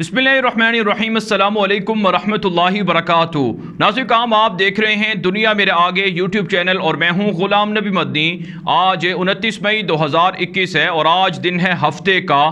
बिस्मिल्लाहिर्रहमानिर्रहीम अस्सलामु अलैकुम वरहमतुल्लाहि वबरकातुहू। नाज़रीन काम आप देख रहे हैं दुनिया मेरे आगे यूट्यूब चैनल और मैं हूं गुलाम नबी मदनी। आज 29 मई 2021 है और आज दिन है हफ्ते का।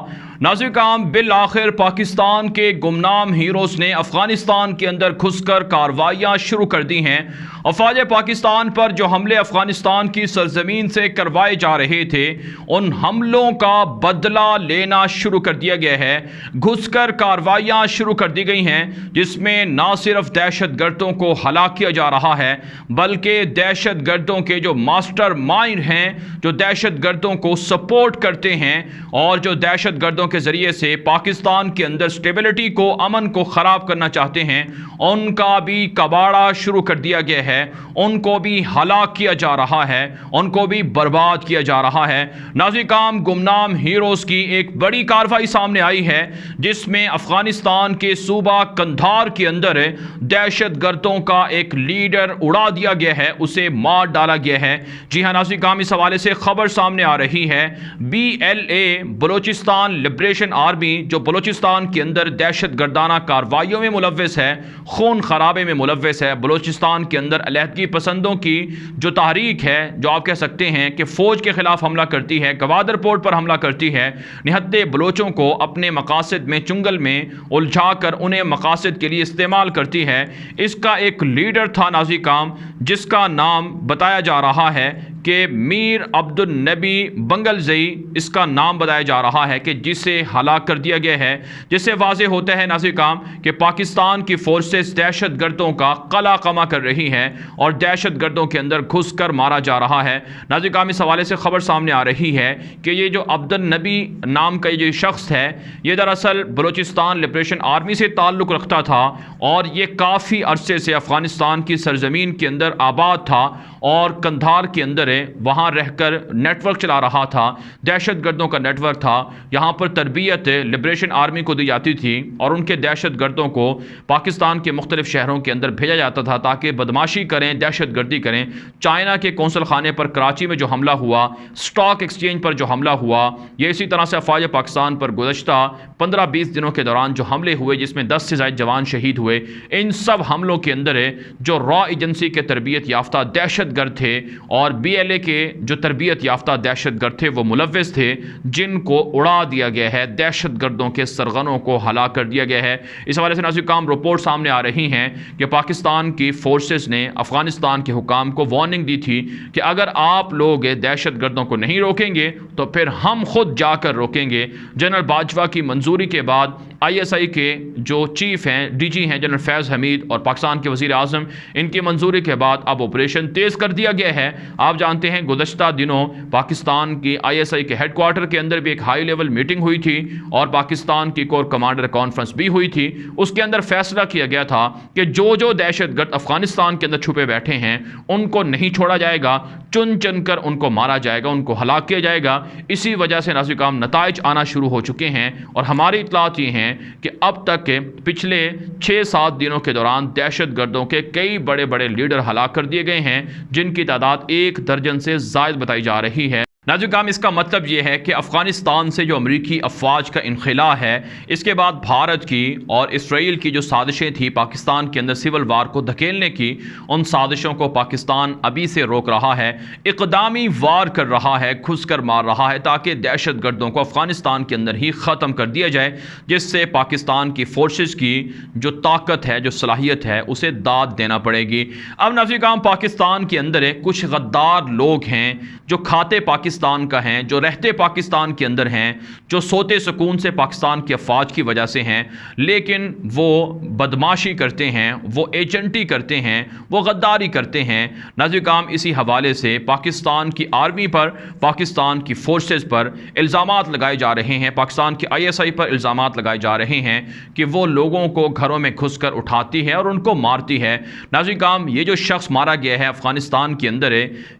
नाज़रीन काम बिल आखिर पाकिस्तान के गुमनाम हीरोज़ ने अफ़गानिस्तान के अंदर घुसकर कार्रवाइयाँ शुरू कर दी हैं। अफ़वाज पाकिस्तान पर जो हमले अफ़गानिस्तान की सरजमीन से करवाए जा रहे थे उन हमलों का बदला लेना शुरू कर दिया गया है। घुसकर कार्रवाइयाँ शुरू कर दी गई हैं जिसमें ना सिर्फ दहशत गर्दों को हलाक किया जा रहा है बल्कि दहशत गर्दों के जो मास्टर माइंड हैं, जो दहशत गर्दों को सपोर्ट करते हैं और जो दहशत गर्दों के ज़रिए से पाकिस्तान के अंदर स्टेबिलिटी को, अमन को ख़राब करना चाहते हैं, उनका भी कबाड़ा शुरू कर दिया गया है। उनको भी हलाक किया जा रहा है, उनको भी बर्बाद किया जा रहा है। नाज़रीन काम गुमनाम हीरोज़ की एक बड़ी कार्रवाई सामने आई है जिसमें अफ़गानिस्तान के सूबा कंधार के अंदर दहशत गर्दों का एक लीडर उड़ा दिया गया है, उसे मार डाला गया है। जी हाँ नाज़रीन काम इस हवाले से खबर सामने आ रही है। BLA बलोचिस्तान लिबरेशन आर्मी जो बलोचिस्तान के अंदर दहशत गर्दाना कार्रवाइयों में मुलव्वस है, खून खराबे में मुलव्वस है, बलोचिस्तान के अंदर अलहदगी पसंदों की जो तहरीक है, जो आप कह सकते हैं कि फ़ौज के ख़िलाफ़ हमला करती है, गवादर पोर्ट पर हमला करती है, निहत्ते बलोचों को अपने मकासद में चुंगल में उलझा कर उन्हें मकासद के लिए इस्तेमाल करती है। इसका एक लीडर था नाज़रीन काम जिसका नाम बताया जा रहा है कि मीर अब्दुल नबी बंगलज़ई, इसका नाम बताया जा रहा है कि जिसे हलाक कर दिया गया है। जिससे वाज़े होता है नाज़रीन काम कि पाकिस्तान की फोर्सेस दहशत गर्दों का कला कमा कर रही हैं और दहशत गर्दों के अंदर घुस कर मारा जा रहा है। नाज़रीन काम इस हवाले से खबर सामने आ रही है कि ये जो अब्दुल नबी नाम का ये शख्स है ये दरअसल बलोचिस्तान लिबरेशन आर्मी से ताल्लुक़ रखता था और ये काफ़ी अरसे से अफ़गानिस्तान की सरजमीन के अंदर आबाद था और कंधार के अंदर वहाँ रहकर नेटवर्क चला रहा था, दहशत गर्दों का नेटवर्क था। यहाँ पर तरबियत लिबरेशन आर्मी को दी जाती थी और उनके दहशत गर्दों को पाकिस्तान के मुख्तलिफ शहरों के अंदर भेजा जाता था ताकि बदमाशी करें, दहशत गर्दी करें। चाइना के कौंसल खाने पर कराची में जो हमला हुआ, स्टॉक एक्सचेंज पर जो हमला हुआ, ये इसी तरह से अफ़वाज पाकिस्तान पर गुज़श्ता 15-20 दिनों के दौरान जो हमले हुए जिसमें 10 से ज़ायद जवान शहीद हुए, इन सब हमलों के अंदर जो रॉ एजेंसी के तरबियत याफ्ता दहशत गर्द थे और BLA के जो तरबियत याफ्ता दहशत गर्द थे वो मुलव्वस थे, जिनको उड़ा दिया गया है, दहशत गर्दों के सरगनों को हलाक कर दिया गया है। इस हवाले से नाज़रीन काम रिपोर्ट सामने आ रही हैं कि पाकिस्तान की फोर्सेस ने अफ़गानिस्तान के हुकाम को वार्निंग दी थी कि अगर आप लोग दहशत गर्दों को नहीं रोकेंगे तो फिर हम खुद जाकर रोकेंगे। जनरल बाजवा की मंजूरी के बाद ISI के जो चीफ हैं, DG हैं जनरल फैज़ हमीद और पाकिस्तान के वज़ीर आज़म, इनकी मंजूरी के बाद अब ऑपरेशन तेज़ कर दिया गया है। आप जानते हैं गुज़श्ता दिनों पाकिस्तान की ISI के हेडक्वार्टर के अंदर भी एक हाई लेवल मीटिंग हुई थी और पाकिस्तान की कोर कमांडर कॉन्फ्रेंस भी हुई थी। उसके अंदर फैसला किया गया था कि जो जो दहशत गर्द अफ़गानिस्तान के अंदर छुपे बैठे हैं उनको नहीं छोड़ा जाएगा, चुन चुन कर उनको मारा जाएगा, उनको हलाक किया जाएगा। इसी वजह से नाज़रीन काम नताइज आना शुरू हो चुके हैं और हमारी इत्तलात ये हैं कि अब तक के पिछले 6-7 दिनों के दौरान दहशत गर्दों के कई बड़े बड़े लीडर हलाक कर दिए गए हैं जिनकी तादाद 1 दर्जन से ज़ायद बताई जा रही है। नाज़रीन काम इसका मतलब ये है कि अफ़गानिस्तान से जो अमरीकी अफवाज का इनखिला है, इसके बाद भारत की और इसराइल की जो साजिशें थी पाकिस्तान के अंदर सिविल वार को धकेलने की, उन साजिशों को पाकिस्तान अभी से रोक रहा है, इक़दामी वार कर रहा है, घुस कर मार रहा है ताकि दहशत गर्दों को अफ़गानिस्तान के अंदर ही ख़त्म कर दिया जाए, जिससे पाकिस्तान की फ़ोर्सेस की जो ताकत है, जो सलाहियत है, उसे दाद देना पड़ेगी। अब नाज़रीन काम पाकिस्तान के अंदर कुछ गद्दार लोग हैं जो खाते पाकिस्तान का हैं, जो रहते पाकिस्तान के अंदर हैं, जो सोते सुकून से पाकिस्तान की अफवाज की वजह से हैं, लेकिन वो बदमाशी करते हैं, वो एजेंटी करते हैं, वो गद्दारी करते हैं। नाज़रीन काम इसी हवाले से पाकिस्तान की आर्मी पर, पाकिस्तान की फोर्सेस पर इल्ज़ामात लगाए जा रहे हैं, पाकिस्तान की ISI पर इल्ज़ामात लगाए जा रहे हैं कि वो लोगों को घरों में घुस कर उठाती है और उनको मारती है। नाज़रीन काम ये जो शख्स मारा गया है अफ़गानिस्तान के अंदर,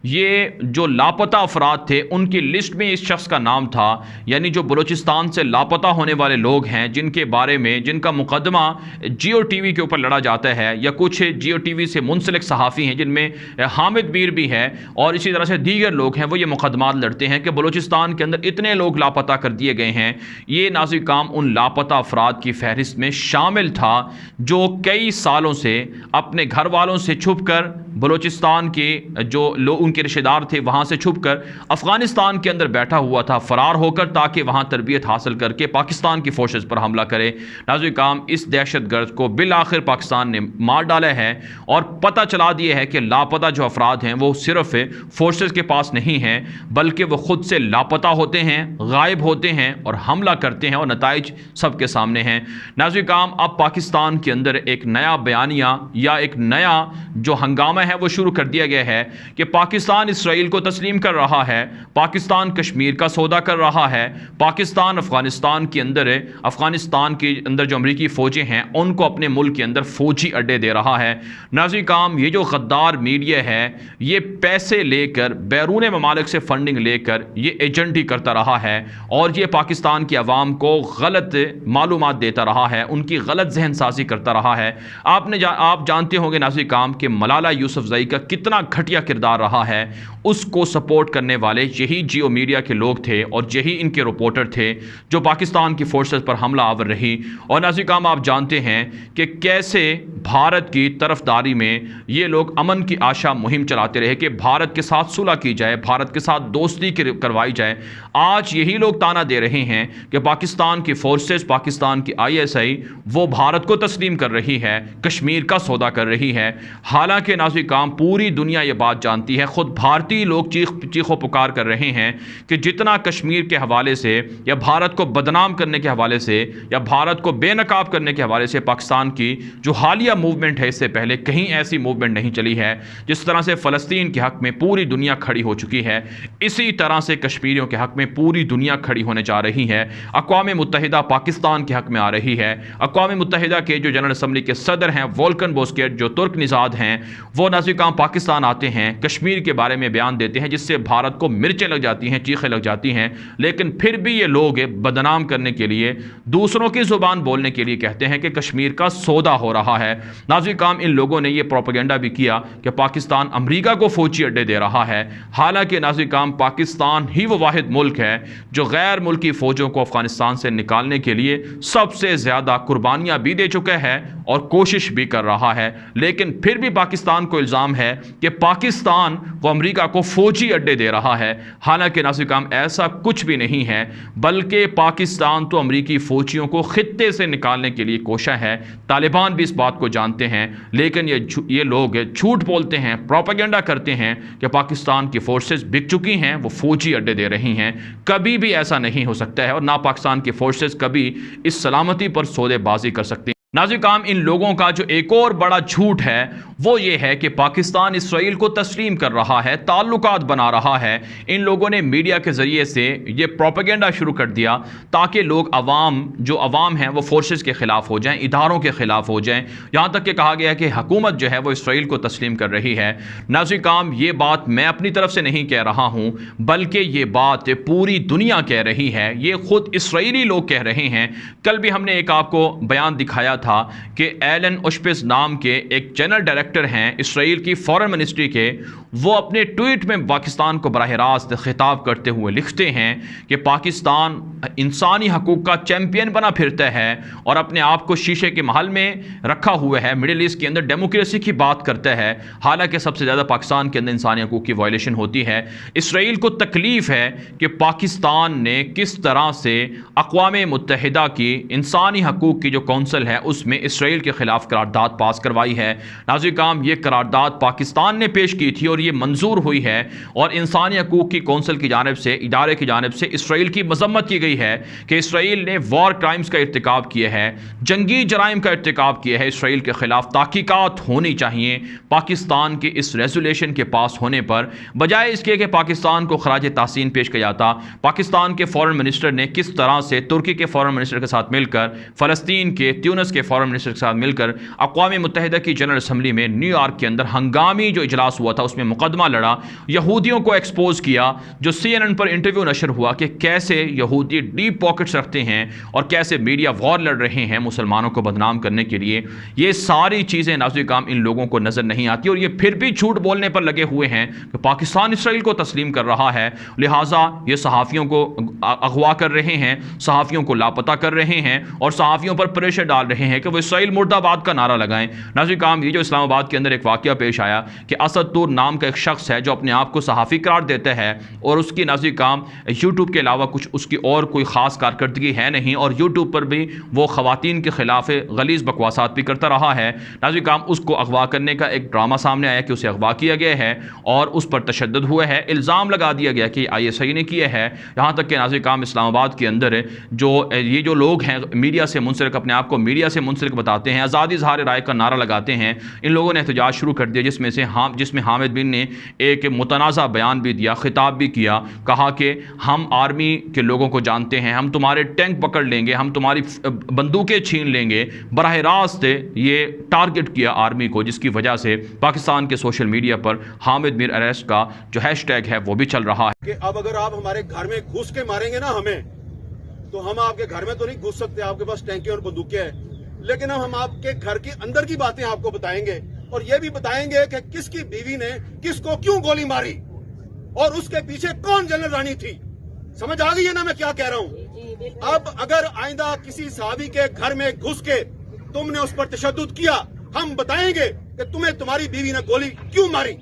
ये जो लापता अफराद थे उनकी लिस्ट में इस शख्स का नाम था, यानी जो बलूचिस्तान से लापता होने वाले लोग हैं जिनके बारे में जिनका मुकदमा जियो टीवी के ऊपर लड़ा जाता है, या कुछ जियो टीवी से मुंसलिक सहाफ़ी हैं जिनमें हामिद मीर भी है और इसी तरह से दीगर लोग हैं, वो ये मुकदमात लड़ते हैं कि बलूचिस्तान के अंदर इतने लोग लापता कर दिए गए हैं। ये नाज़िर काम उन लापता अफराद की फहरिस्त में शामिल था जो कई सालों से अपने घर वालों से छुप कर, बलूचिस्तान के जो लोग उनके रिश्तेदार थे वहाँ से छुप कर अफ़गानिस्तान के अंदर बैठा हुआ था फ़रार होकर, ताकि वहाँ तरबियत हासिल करके पाकिस्तान की फ़ोर्सेस पर हमला करे। नाज़िर काम इस दहशतगर्द को बिल आखिर पाकिस्तान ने मार डाला है और पता चला दिया है कि लापता जो अफराद हैं वो सिर्फ फोर्सेस के पास नहीं हैं, बल्कि वो खुद से लापता होते हैं, गायब होते हैं और हमला करते हैं, और नताइज सबके सामने हैं। नाज़िर काम अब पाकिस्तान के अंदर एक नया बयानिया या एक नया जो हंगामा है वो शुरू कर दिया गया है कि पाकिस्तान इसराइल को तस्लीम कर रहा है, पाकिस्तान कश्मीर का सौदा कर रहा है, पाकिस्तान अफगानिस्तान के अंदर जो अमरीकी फ़ौजें हैं उनको अपने मुल्क के अंदर फ़ौजी अड्डे दे रहा है। नाज़िर काम ये जो गद्दार मीडिया है ये पैसे लेकर, बैरून ममालिक से फंडिंग लेकर ये एजेंट ही करता रहा है और ये पाकिस्तान की आवाम को गलत मालूमात देता रहा है, उनकी गलत जहन साजी करता रहा है। आप जानते होंगे नाज़िर काम कि मलाला यूसुफज़ई का कितना घटिया किरदार रहा है, उसको सपोर्ट करने वाले यही जियो मीडिया के लोग थे और यही इनके रिपोर्टर थे जो पाकिस्तान की फोर्सेस पर हमला आवर रही। और नाज़िर काम आप जानते हैं कि कैसे भारत की तरफदारी में ये लोग अमन की आशा मुहिम चलाते रहे कि भारत के साथ सुलह की जाए, भारत के साथ दोस्ती करवाई जाए। आज यही लोग ताना दे रहे हैं कि पाकिस्तान की फोर्सेस, पाकिस्तान की ISI वो भारत को तस्लीम कर रही है, कश्मीर का सौदा कर रही है। हालांकि नाज़िर काम पूरी दुनिया ये बात जानती है, खुद भारतीय लोग चीखो पुकार कर रहे हैं कि जितना कश्मीर के हवाले से या भारत को बदनाम करने के हवाले से या भारत को बेनकाब करने के हवाले से पाकिस्तान की जो हालिया मूवमेंट है, इससे पहले कहीं ऐसी मूवमेंट नहीं चली है। जिस तरह से फ़लस्तीन के हक़ में पूरी दुनिया खड़ी हो चुकी है, इसी तरह से कश्मीरियों के हक़ में पूरी दुनिया खड़ी होने जा रही है। अक़वाम मुत्तहिदा पाकिस्तान के हक़ में आ रही है। अक़वाम मुत्तहिदा के जो जनरल असम्बली के सदर हैं वोल्कन बोस्केट, जो तुर्क निज़ाद हैं, वो नाज़िर काम पाकिस्तान आते हैं, कश्मीर के बारे में बयान देते हैं जिससे भारत को मिर्चें लग जाती हैं, चीखें लग जाती हैं, लेकिन फिर भी ये लोग बदनाम करने के लिए, दूसरों की ज़ुबान बोलने के लिए कहते हैं कि कश्मीर का सौदा हो रहा है। नाज़िर काम इन लोगों ने ये प्रोपेगेंडा भी किया कि पाकिस्तान अमेरिका को फ़ौजी अड्डे दे रहा है। हालांकि नाज़िर काम पाकिस्तान ही वो वाहिद मुल्क है जो गैर मुल्की फ़ौजों को अफ़गानिस्तान से निकालने के लिए सबसे ज़्यादा कुर्बानियाँ भी दे चुका है और कोशिश भी कर रहा है। लेकिन फिर भी पाकिस्तान को इल्ज़ाम है कि पाकिस्तान वो अमेरिका को फ़ौजी अड्डे दे रहा है। हालांकि नाज़िर काम ऐसा कुछ भी नहीं है, बल्कि पाकिस्तान तो अमेरिकी फ़ौजियों को खित्ते से निकालने के लिए कोशा है। तालिबान भी इस बात को जानते हैं, लेकिन ये लोग झूठ बोलते हैं, प्रोपेगेंडा करते हैं कि पाकिस्तान की फोर्सेस बिक चुकी हैं, वो फ़ौजी अड्डे दे रही हैं। कभी भी ऐसा नहीं हो सकता है और ना पाकिस्तान की फोर्सेस कभी इस सलामती पर सौदेबाजी कर सकती हैं। नाज़िर काम इन लोगों का जो एक और बड़ा झूठ है वो ये है कि पाकिस्तान इसराइल को तस्लीम कर रहा है, ताल्लुकात बना रहा है। इन लोगों ने मीडिया के ज़रिए से ये प्रोपेगेंडा शुरू कर दिया ताकि लोग अवाम हैं वो फोर्सेस के ख़िलाफ़ हो जाएं, इदारों के ख़िलाफ़ हो जाएं। यहाँ तक कि कहा गया कि हुकूमत जो है वो इसराइल को तस्लीम कर रही है। नाज़िर काम ये बात मैं अपनी तरफ से नहीं कह रहा हूँ, बल्कि ये बात पूरी दुनिया कह रही है, ये ख़ुद इसराइली लोग कह रहे हैं। कल भी हमने एक आपको बयान दिखाया था कि एलन उशपिस नाम के एक जनरल डायरेक्टर हैं इसराइल की फॉरेन मिनिस्ट्री के, वो अपने ट्वीट में पाकिस्तान को बराह रास्त खिताब करते हुए लिखते हैं कि पाकिस्तान इंसानी हकूक़ का चैम्पियन बना फिरता है और अपने आप को शीशे के महल में रखा हुआ है, मिडिल ईस्ट के अंदर डेमोक्रेसी की बात करता है। हालांकि सबसे ज़्यादा पाकिस्तान के अंदर इंसानी हकूक़ की वायलेशन होती है। इसराइल को तकलीफ़ है कि पाकिस्तान ने किस तरह से अक़वाम मुत्तहिदा की इंसानी हकूक़ की जो कौंसल है उसमें इसराइल के ख़िलाफ़ करारदाद पास करवाई है। नाज़िर काम ये करारदाद पाकिस्तान ने पेश की थी और ये मंजूर हुई है और इंसानी हकूक़ की कौंसल की जानिब से, इदारे की जानिब से इसराइल की मजम्मत की गई है कि इसराइल ने वॉर क्राइम्स का इर्तिकाब किया है, जंगी जराइम का इर्तिकाब किया है। इसराइल के ख़िलाफ़ तहक़ीक़ात होनी चाहिए पाकिस्तान के इस रेजोल्यूशन के पास होने पर, बजाय इसके कि पाकिस्तान को खराज तहसीन पेश किया जाता। पाकिस्तान के फॉरेन मिनिस्टर ने किस तरह से तुर्की के फॉरेन मिनिस्टर के साथ मिलकर फ़लस्तीन के ट्यूनिस के फॉरेन मिनिस्टर के साथ मिलकर अक़वाम मुत्तहिदा की जनरल असम्बली में न्यूयॉर्क के अंदर हंगामी जो इजलास हुआ था उसमें मुकदमा लड़ा, यहूदियों को एक्सपोज किया। जो CNN पर इंटरव्यू नशर हुआ कि कैसे यहूदी डीप पॉकेट्स रखते हैं और कैसे मीडिया वॉर लड़ रहे हैं मुसलमानों को बदनाम करने के लिए। ये सारी चीज़ें नाज़िर काम इन लोगों को नज़र नहीं आती और ये फिर भी झूठ बोलने पर लगे हुए हैं कि पाकिस्तान इसराइल को तस्लीम कर रहा है, लिहाजा ये सहाफ़ियों को अगवा कर रहे हैं, सहाफ़ियों को लापता कर रहे हैं और सहाफ़ियों पर प्रेशर डाल रहे हैं कि वो इसराइल मुर्दाबाद का नारा लगाएं। नाज़िर काम ये जो इस्लामाबाद के अंदर एक वाक़या पेश आया कि असद तूर नाम का एक शख्स है जो अपने आप को सहाफ़ी करार देता है और उसकी नाज़िर काम यूट्यूब के अलावा कुछ उसकी और कोई ख़ास कारकर्दगी है नहीं और यूट्यूब पर भी वो ख़वातीन के ख़िलाफ़ गलीज़ बकवासात भी करता रहा है। नाज़िर काम उसको अगवा करने का एक ड्रामा सामने आया कि उसे अगवा किया गया है और उस पर तशद्दुद हुआ है, इल्ज़ाम लगा दिया गया कि ISI ने किया है। यहाँ तक कि नाज़िर काम इस्लामाबाद के अंदर ये जो लोग हैं मीडिया से मुंसलिक, अपने आप को मीडिया से मुंसलिक बताते हैं, आज़ादी इज़हार राय का नारा लगाते हैं, इन लोगों ने एहतजाज शुरू कर दिया जिसमें हामिद बिन ने एक मुतनाज़ा बयान भी दिया, खिताब भी किया, कहा कि हम आर्मी के लोगों को जानते हैं, हम तुम्हारे टैंक पकड़ लेंगे, हम तुम्हारी बंदूकें छीन लेंगे। बराह रास्त ये टारगेट किया आर्मी को, जिसकी वजह से पाकिस्तान के सोशल मीडिया पर हामिद मीर अरेस्ट का जो हैशटैग है वो भी चल रहा है कि अब अगर आप हमारे घर में घुस के मारेंगे ना हमें, तो हम आपके घर में तो नहीं घुस सकते, आपके पास टैंके और बंदूकें हैं, लेकिन हम आपके घर के अंदर की बातें आपको बताएंगे और ये भी बताएंगे कि किसकी बीवी ने किसको क्यों गोली मारी और उसके पीछे कौन जनरल रानी थी। समझ आ गई है ना मैं क्या कह रहा हूं। अब अगर आइंदा किसी सहाबी के घर में घुस के तुमने उस पर तशद्दुद किया, हम बताएंगे कि तुम्हें तुम्हारी बीवी ने गोली क्यों मारी।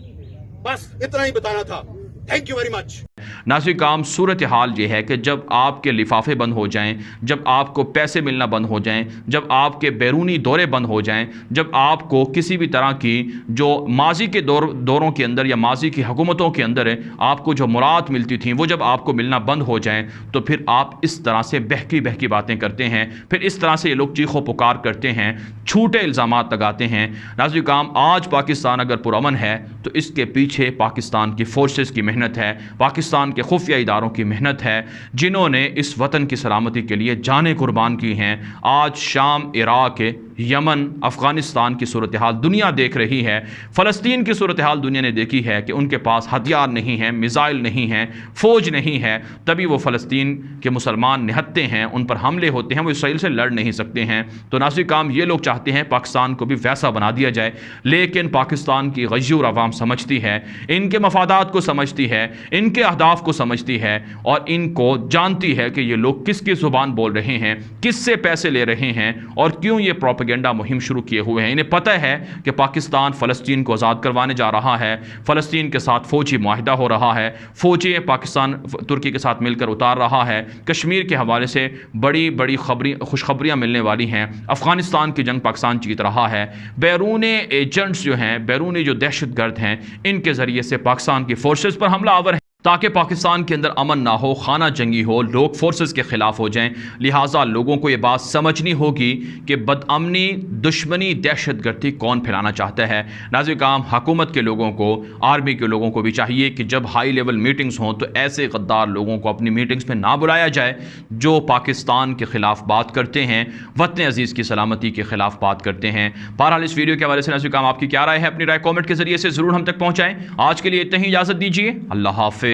बस इतना ही बताना था। Thank you very much. Nazir काम सूरत हाल ये है कि जब आपके लिफाफे बंद हो जाएं, जब आपको पैसे मिलना बंद हो जाएं, जब आपके बैरूनी दौरे बंद हो जाएं, जब आपको किसी भी तरह की जो माजी के दौरों के अंदर या माजी की हुकूमतों के अंदर आपको जो मुराद मिलती थी वो जब आपको मिलना बंद हो जाएं, तो फिर आप इस तरह से बहकी बहकी बातें करते हैं, फिर इस तरह से ये लोग चीखो पुकार करते हैं, झूठे इल्ज़ामात लगाते हैं। नाज़िर काम आज पाकिस्तान अगर पुरअमन है तो इसके पीछे पाकिस्तान की फोर्सेस की मेहनत है, पाकिस्तान के खुफिया इदारों की मेहनत है, जिन्होंने इस वतन की सलामती के लिए जानें कुर्बान की हैं। आज शाम, इराक, यमन, अफ़गानिस्तान की सूरत हाल दुनिया देख रही है, फ़लस्तीन की सूरत हाल दुनिया ने देखी है कि उनके पास हथियार नहीं हैं, मिसाइल नहीं हैं, फ़ौज नहीं है, तभी वो फ़लस्तीन के मुसलमान निहत्ते हैं, उन पर हमले होते हैं, वो इसराइल से लड़ नहीं सकते हैं। तो नाज़िर काम ये लोग चाहते हैं पाकिस्तान को भी वैसा बना दिया जाए, लेकिन पाकिस्तान की गयूर अवाम समझती है, इनके मफादात को समझती है, इनके अहदाफ को समझती है और इनको जानती है कि ये लोग किसकी ज़ुबान बोल रहे हैं, किससे पैसे ले रहे हैं और क्यों ये प्रोपेगेंडा मुहिम शुरू किए हुए हैं। इन्हें पता है कि पाकिस्तान फ़लस्तीन को आज़ाद करवाने जा रहा है, फ़लस्तीन के साथ फ़ौजी मुआहिदा हो रहा है, फ़ौजी पाकिस्तान तुर्की के साथ मिलकर उतार रहा है, कश्मीर के हवाले से बड़ी बड़ी खुशखबरियाँ मिलने वाली हैं, अफ़गानिस्तान की जंग पाकिस्तान जीत रहा है, बैरूनी एजेंट्स जो हैं, बैरूनी जो दहशतगर्द हैं, इनके ज़रिए से पाकिस्तान की फ़ोर्सेस पर हमलावर हैं ताकि पाकिस्तान के अंदर अमन ना हो, खाना जंगी हो, लोग फोर्सेस के ख़िलाफ़ हो जाएं। लिहाजा लोगों को ये बात समझनी होगी कि बदअमनी, दुश्मनी, दहशतगर्दी कौन फैलाना चाहता है। नाज़िर काम हुकूमत के लोगों को, आर्मी के लोगों को भी चाहिए कि जब हाई लेवल मीटिंग्स हों तो ऐसे गद्दार लोगों को अपनी मीटिंग्स में ना बुलाया जाए जो पाकिस्तान के ख़िलाफ़ बात करते हैं, वतन अज़ीज़ की सलामती के ख़िलाफ़ बात करते हैं। बहरहाल इस वीडियो के हवाले से नाज़िर काम आपकी क्या राय है, अपनी राय कॉमेंट के ज़रिए से ज़रूर हम तक पहुँचाएँ। आज के लिए इतना ही, इजाज़त दीजिए। अल्लाह हाफ़िज़।